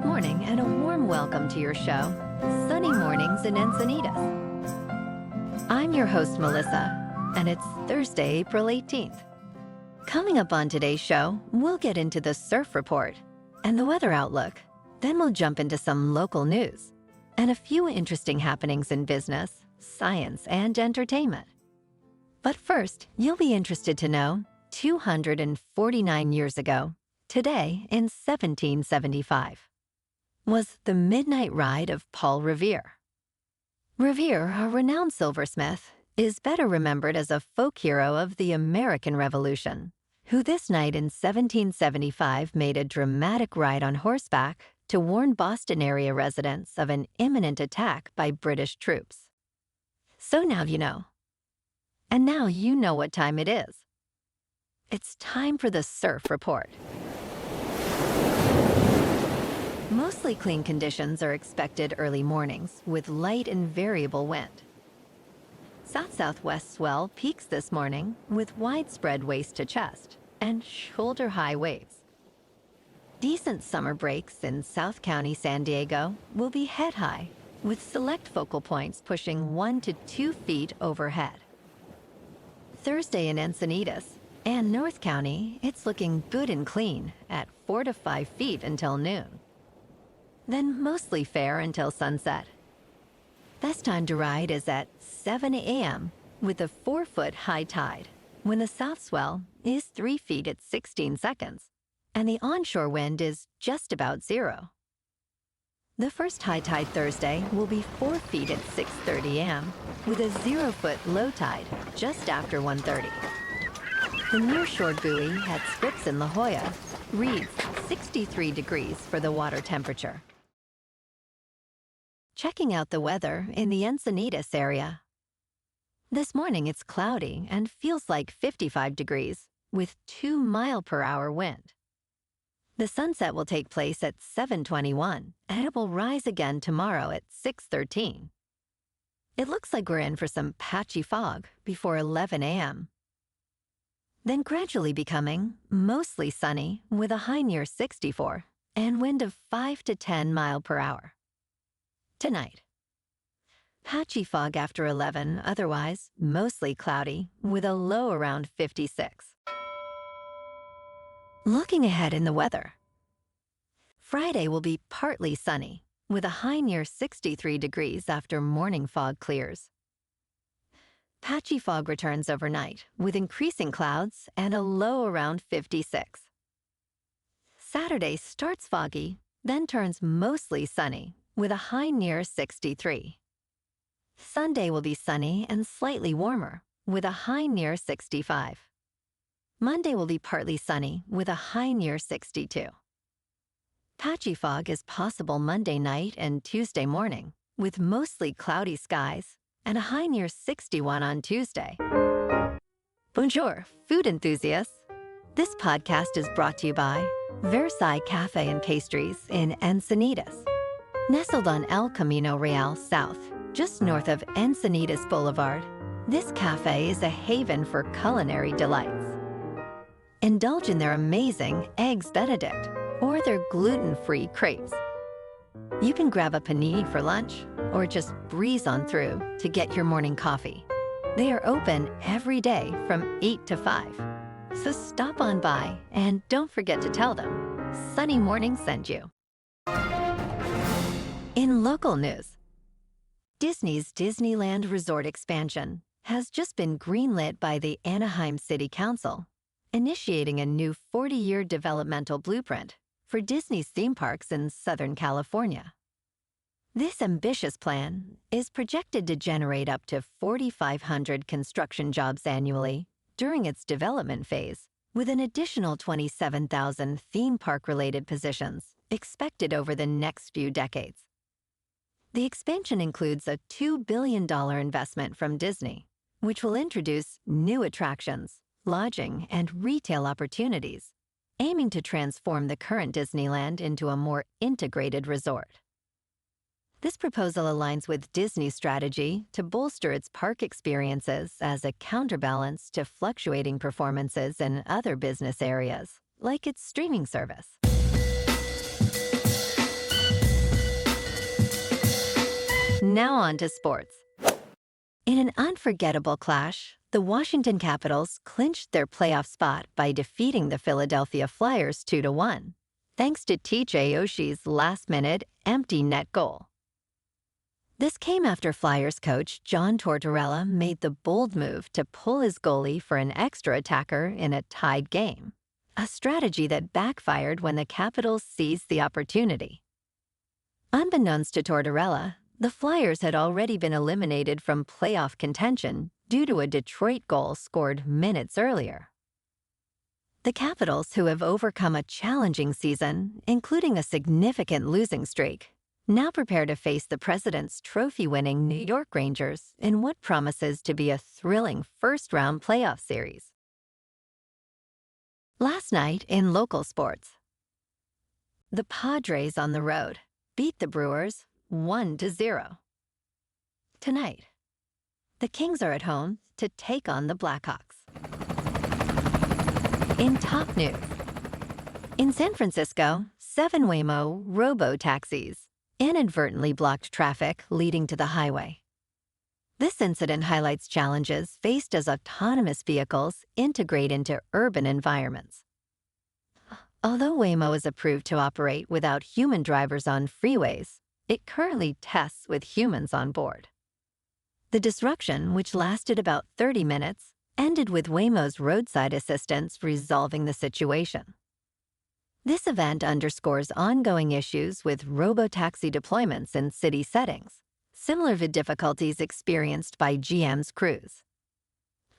Good morning and a warm welcome to your show, Sunny Mornings in Encinitas. I'm your host, Melissa, and it's Thursday, April 18th. Coming up on today's show, we'll get into the surf report and the weather outlook. Then we'll jump into some local news and a few interesting happenings in business, science, and entertainment. But first, you'll be interested to know 249 years ago, today in 1775, was the midnight ride of Paul Revere. Revere, a renowned silversmith, is better remembered as a folk hero of the American Revolution, who this night in 1775 made a dramatic ride on horseback to warn Boston area residents of an imminent attack by British troops. So now you know. And now you know what time it is. It's time for the surf report. Mostly clean conditions are expected early mornings with light and variable wind. South-southwest swell peaks this morning with widespread waist to chest and shoulder-high waves. Decent summer breaks in South County, San Diego will be head-high with select focal points pushing 1 to 2 feet overhead. Thursday in Encinitas and North County, it's looking good and clean at 4 to 5 feet until noon. Then mostly fair until sunset. Best time to ride is at 7 a.m. with a 4-foot high tide, when the south swell is 3 feet at 16 seconds, and the onshore wind is just about 0. The first high tide Thursday will be 4 feet at 6:30 a.m. with a 0-foot low tide just after 1:30. The nearshore buoy at Scripps in La Jolla reads 63 degrees for the water temperature. Checking out the weather in the Encinitas area. This morning it's cloudy and feels like 55 degrees with 2-mile-per-hour wind. The sunset will take place at 7:21 and it will rise again tomorrow at 6:13. It looks like we're in for some patchy fog before 11 a.m. Then gradually becoming mostly sunny with a high near 64 and wind of 5 to 10 miles per hour. Tonight, patchy fog after 11, otherwise mostly cloudy with a low around 56. Looking ahead in the weather. Friday will be partly sunny with a high near 63 degrees after morning fog clears. Patchy fog returns overnight with increasing clouds and a low around 56. Saturday starts foggy, then turns mostly sunny with a high near 63. Sunday will be sunny and slightly warmer with a high near 65. Monday will be partly sunny with a high near 62. Patchy fog is possible Monday night and Tuesday morning with mostly cloudy skies and a high near 61 on Tuesday. Bonjour, food enthusiasts. This podcast is brought to you by Versailles Cafe and Pastries in Encinitas. Nestled on El Camino Real South, just north of Encinitas Boulevard, this cafe is a haven for culinary delights. Indulge in their amazing Eggs Benedict or their gluten-free crepes. You can grab a panini for lunch or just breeze on through to get your morning coffee. They are open every day from 8 to 5. So stop on by and don't forget to tell them Sunny Morning sent you. In local news, Disney's Disneyland Resort expansion has just been greenlit by the Anaheim City Council, initiating a new 40-year developmental blueprint for Disney's theme parks in Southern California. This ambitious plan is projected to generate up to 4,500 construction jobs annually during its development phase, with an additional 27,000 theme park-related positions expected over the next few decades. The expansion includes a $2 billion investment from Disney, which will introduce new attractions, lodging, and retail opportunities, aiming to transform the current Disneyland into a more integrated resort. This proposal aligns with Disney's strategy to bolster its park experiences as a counterbalance to fluctuating performances in other business areas, like its streaming service. Now on to sports. In an unforgettable clash, the Washington Capitals clinched their playoff spot by defeating the Philadelphia Flyers 2-1, thanks to TJ Oshie's last-minute empty net goal. This came after Flyers coach John Tortorella made the bold move to pull his goalie for an extra attacker in a tied game, a strategy that backfired when the Capitals seized the opportunity. Unbeknownst to Tortorella, the Flyers had already been eliminated from playoff contention due to a Detroit goal scored minutes earlier. The Capitals, who have overcome a challenging season, including a significant losing streak, now prepare to face the President's Trophy-winning New York Rangers in what promises to be a thrilling first-round playoff series. Last night in local sports, the Padres on the road beat the Brewers 1-0. Tonight, the Kings are at home to take on the Blackhawks. In top news, in San Francisco, 7 Waymo RoboTaxis inadvertently blocked traffic leading to the highway. This incident highlights challenges faced as autonomous vehicles integrate into urban environments. Although Waymo is approved to operate without human drivers on freeways, it currently tests with humans on board. The disruption, which lasted about 30 minutes, ended with Waymo's roadside assistants resolving the situation. This event underscores ongoing issues with RoboTaxi deployments in city settings, similar to difficulties experienced by GM's Cruise.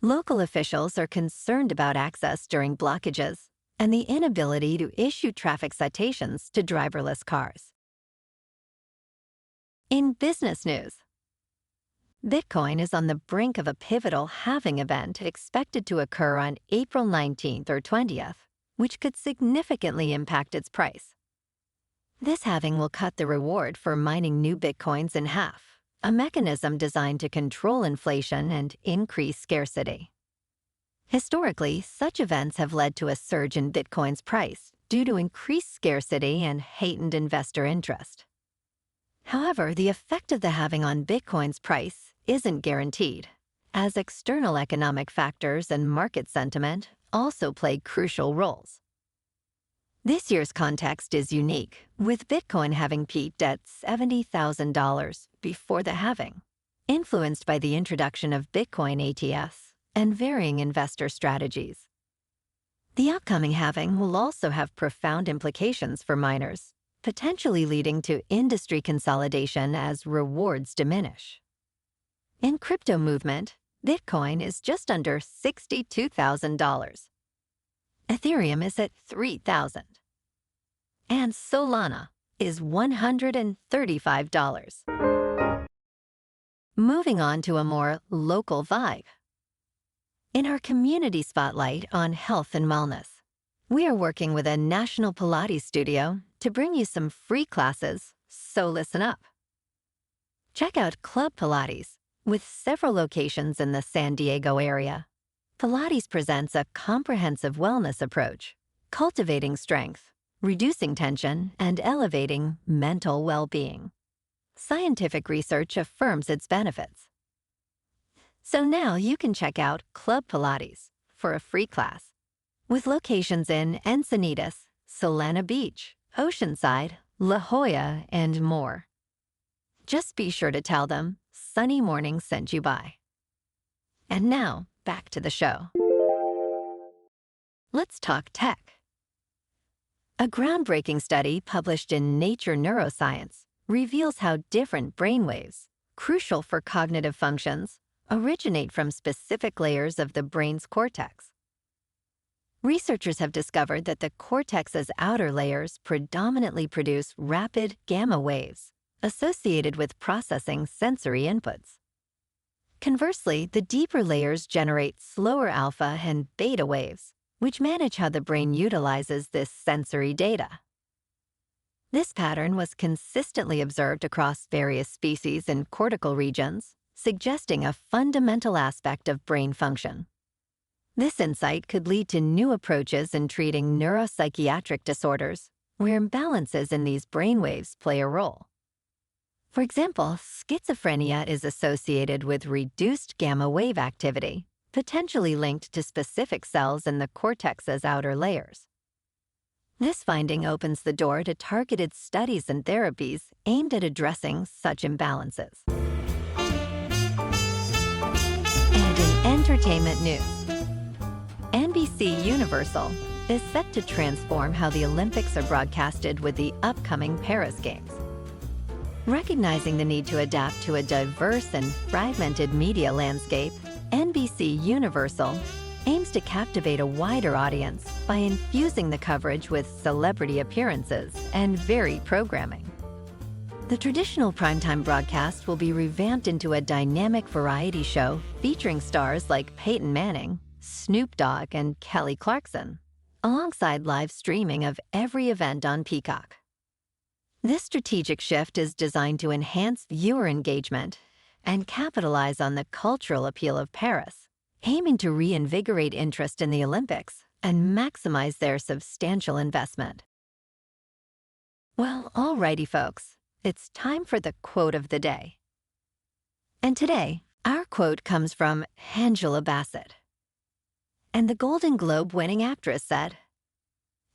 Local officials are concerned about access during blockages and the inability to issue traffic citations to driverless cars. In business news, Bitcoin is on the brink of a pivotal halving event expected to occur on April 19th or 20th, which could significantly impact its price. This halving will cut the reward for mining new Bitcoins in half, a mechanism designed to control inflation and increase scarcity. Historically, such events have led to a surge in Bitcoin's price due to increased scarcity and heightened investor interest. However, the effect of the halving on Bitcoin's price isn't guaranteed, as external economic factors and market sentiment also play crucial roles. This year's context is unique, with Bitcoin having peaked at $70,000 before the halving, influenced by the introduction of Bitcoin ETFs and varying investor strategies. The upcoming halving will also have profound implications for miners, potentially leading to industry consolidation as rewards diminish. In crypto movement, Bitcoin is just under $62,000. Ethereum is at $3,000. And Solana is $135. Moving on to a more local vibe. In our community spotlight on health and wellness, we are working with a national Pilates studio to bring you some free classes, so listen up. Check out Club Pilates. With several locations in the San Diego area, Pilates presents a comprehensive wellness approach, cultivating strength, reducing tension, and elevating mental well-being. Scientific research affirms its benefits. So now you can check out Club Pilates for a free class, with locations in Encinitas, Solana Beach, Oceanside, La Jolla, and more. Just be sure to tell them Sunny Morning sent you by. And now, back to the show. Let's talk tech. A groundbreaking study published in Nature Neuroscience reveals how different brainwaves, crucial for cognitive functions, originate from specific layers of the brain's cortex. Researchers have discovered that the cortex's outer layers predominantly produce rapid gamma waves associated with processing sensory inputs. Conversely, the deeper layers generate slower alpha and beta waves, which manage how the brain utilizes this sensory data. This pattern was consistently observed across various species in cortical regions, suggesting a fundamental aspect of brain function. This insight could lead to new approaches in treating neuropsychiatric disorders, where imbalances in these brainwaves play a role. For example, schizophrenia is associated with reduced gamma wave activity, potentially linked to specific cells in the cortex's outer layers. This finding opens the door to targeted studies and therapies aimed at addressing such imbalances. And in entertainment news, NBCUniversal is set to transform how the Olympics are broadcasted with the upcoming Paris Games. Recognizing the need to adapt to a diverse and fragmented media landscape, NBCUniversal aims to captivate a wider audience by infusing the coverage with celebrity appearances and varied programming. The traditional primetime broadcast will be revamped into a dynamic variety show featuring stars like Peyton Manning, Snoop Dogg, and Kelly Clarkson, alongside live streaming of every event on Peacock. This strategic shift is designed to enhance viewer engagement and capitalize on the cultural appeal of Paris, aiming to reinvigorate interest in the Olympics and maximize their substantial investment. Well, alrighty, folks, it's time for the quote of the day. And today, our quote comes from Angela Bassett. And the Golden Globe-winning actress said,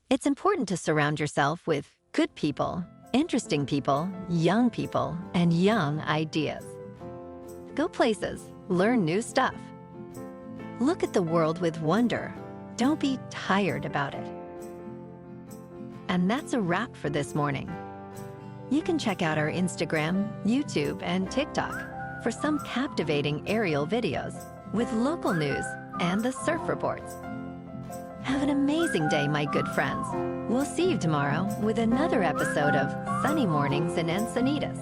"It's important to surround yourself with good people, interesting people, and young ideas. Go places, learn new stuff. Look at the world with wonder. Don't be tired about it." And that's a wrap for this morning. You can check out our Instagram, YouTube, and TikTok for some captivating aerial videos with local news and the surf reports. Have an amazing day, my good friends. We'll see you tomorrow with another episode of Sunny Mornings in Encinitas.